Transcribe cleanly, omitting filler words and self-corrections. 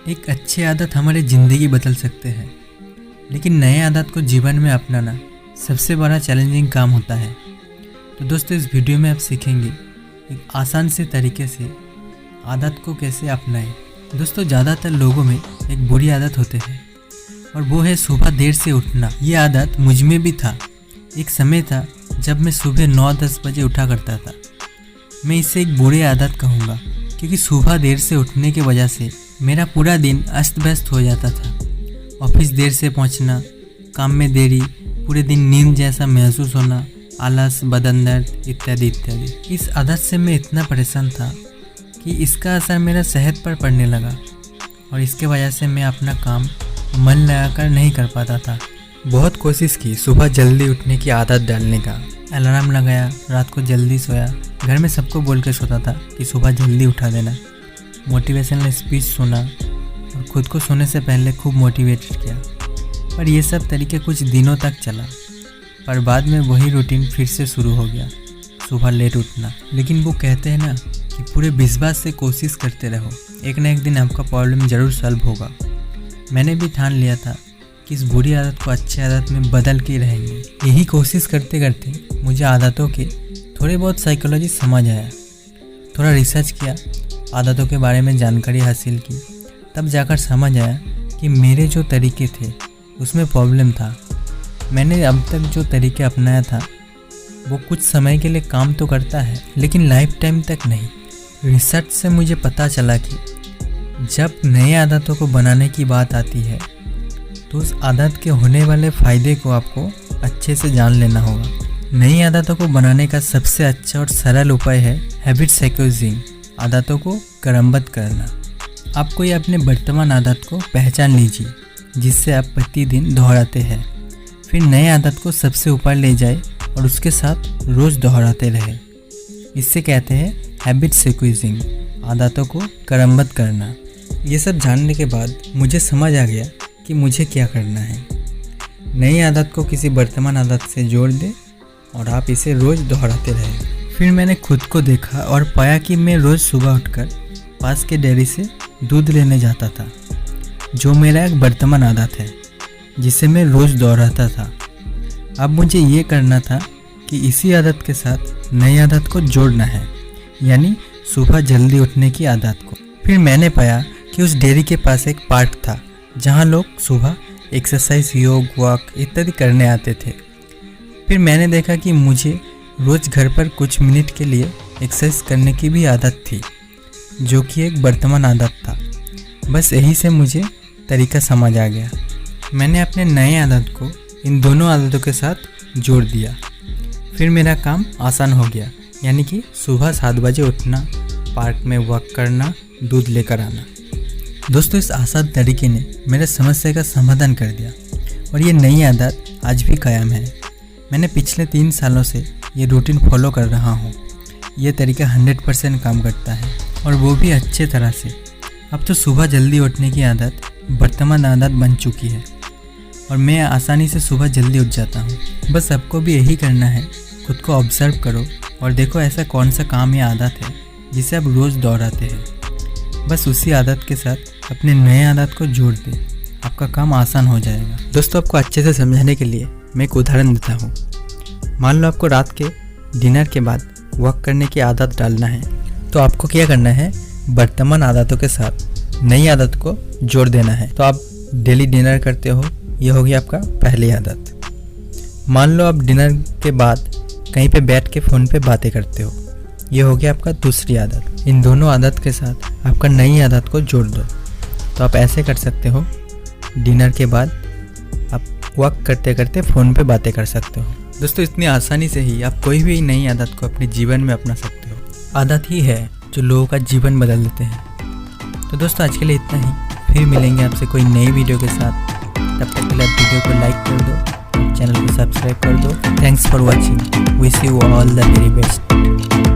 एक अच्छी आदत हमारी ज़िंदगी बदल सकते हैं, लेकिन नए आदत को जीवन में अपनाना सबसे बड़ा चैलेंजिंग काम होता है। तो दोस्तों, इस वीडियो में आप सीखेंगे एक आसान से तरीके से आदत को कैसे अपनाएं। दोस्तों, ज़्यादातर लोगों में एक बुरी आदत होती है और वो है सुबह देर से उठना। ये आदत मुझ में भी था। एक समय था जब मैं सुबह 9-10 बजे उठा करता था। मैं इसे एक बुरी आदत कहूँगा, क्योंकि सुबह देर से उठने की वजह से मेरा पूरा दिन अस्त व्यस्त हो जाता था। ऑफिस देर से पहुंचना, काम में देरी, पूरे दिन नींद जैसा महसूस होना, आलस, बदन दर्द इत्यादि इत्यादि। इस आदत से मैं इतना परेशान था कि इसका असर मेरा सेहत पर पड़ने लगा और इसके वजह से मैं अपना काम मन लगाकर नहीं कर पाता था। बहुत कोशिश की सुबह जल्दी उठने की आदत डालने का। अलार्म लगाया, रात को जल्दी सोया, घर में सबको बोल के सोता था कि सुबह जल्दी उठा देना। मोटिवेशनल स्पीच सुना और खुद को सोने से पहले खूब मोटिवेटेड किया। पर ये सब तरीके कुछ दिनों तक चला, पर बाद में वही रूटीन फिर से शुरू हो गया, सुबह लेट उठना। लेकिन वो कहते हैं ना कि पूरे विश्वास से कोशिश करते रहो, एक ना एक दिन आपका प्रॉब्लम ज़रूर सॉल्व होगा। मैंने भी ठान लिया था कि इस बुरी आदत को अच्छी आदत में बदल के रहेंगे। यही कोशिश करते करते मुझे आदतों के थोड़े बहुत साइकोलॉजी समझ आया। थोड़ा रिसर्च किया, आदतों के बारे में जानकारी हासिल की, तब जाकर समझ आया कि मेरे जो तरीके थे उसमें प्रॉब्लम था। मैंने अब तक जो तरीके अपनाया था वो कुछ समय के लिए काम तो करता है, लेकिन लाइफ टाइम तक नहीं। रिसर्च से मुझे पता चला कि जब नए आदतों को बनाने की बात आती है तो उस आदत के होने वाले फ़ायदे को आपको अच्छे से जान लेना होगा। नई आदतों को बनाने का सबसे अच्छा और सरल उपाय है हैबिट साइकोलॉजी, आदतों को क्रमबद्ध करना। आप कोई अपने वर्तमान आदत को पहचान लीजिए जिससे आप प्रतिदिन दोहराते हैं, फिर नए आदत को सबसे ऊपर ले जाए और उसके साथ रोज़ दोहराते रहे। इससे कहते हैं हैबिट साइकोलॉजी, आदतों को क्रमबद्ध करना। ये सब जानने के बाद मुझे समझ आ गया कि मुझे क्या करना है। नई आदत को किसी वर्तमान आदत से जोड़ दें और आप इसे रोज़ दोहराते रहें। फिर मैंने खुद को देखा और पाया कि मैं रोज़ सुबह उठकर पास के डेयरी से दूध लेने जाता था, जो मेरा एक वर्तमान आदत है जिसे मैं रोज़ दोहराता था। अब मुझे ये करना था कि इसी आदत के साथ नई आदत को जोड़ना है, यानी सुबह जल्दी उठने की आदत को। फिर मैंने पाया कि उस डेयरी के पास एक पार्क था जहाँ लोग सुबह एक्सरसाइज, योग, वॉक इत्यादि करने आते थे। फिर मैंने देखा कि मुझे रोज़ घर पर कुछ मिनट के लिए एक्सरसाइज करने की भी आदत थी, जो कि एक वर्तमान आदत था। बस यही से मुझे तरीका समझ आ गया। मैंने अपने नए आदत को इन दोनों आदतों के साथ जोड़ दिया। फिर मेरा काम आसान हो गया, यानी कि सुबह 7 बजे उठना, पार्क में वॉक करना, दूध लेकर आना। दोस्तों, इस आसान तरीके ने मेरे समस्या का समाधान कर दिया और ये नई आदत आज भी कायम है। मैंने पिछले 3 सालों से ये रूटीन फॉलो कर रहा हूँ। ये तरीका 100% काम करता है और वो भी अच्छे तरह से। अब तो सुबह जल्दी उठने की आदत वर्तमान आदत बन चुकी है और मैं आसानी से सुबह जल्दी उठ जाता हूँ। बस आपको भी यही करना है, खुद को ऑब्जर्व करो और देखो ऐसा कौन सा काम या आदत है जिसे आप रोज़ दोहराते हैं। बस उसी आदत के साथ अपने नए आदत को जोड़ दें, आपका काम आसान हो जाएगा। दोस्तों, आपको अच्छे से समझाने के लिए मैं एक उदाहरण देता हूँ। मान लो आपको रात के डिनर के बाद वॉक करने की आदत डालना है, तो आपको क्या करना है, वर्तमान आदतों के साथ नई आदत को जोड़ देना है। तो आप डेली डिनर करते हो, ये होगी आपका पहली आदत। मान लो आप डिनर के बाद कहीं पे बैठ के फ़ोन पे बातें करते हो, ये हो गया आपका दूसरी आदत। इन दोनों आदत के साथ आपका नई आदत को जोड़ दो। तो आप ऐसे कर सकते हो, डिनर के बाद आप वॉक करते करते फ़ोन पे बातें कर सकते हो। दोस्तों, इतनी आसानी से ही आप कोई भी नई आदत को अपने जीवन में अपना सकते हो। आदत ही है जो लोगों का जीवन बदल देते हैं। तो दोस्तों, आज के लिए इतना ही। फिर मिलेंगे आपसे कोई नई वीडियो के साथ। तब तक के लिए आप वीडियो को लाइक कर दो, चैनल को सब्सक्राइब कर दो। Thanks for watching. Wish you all the very best.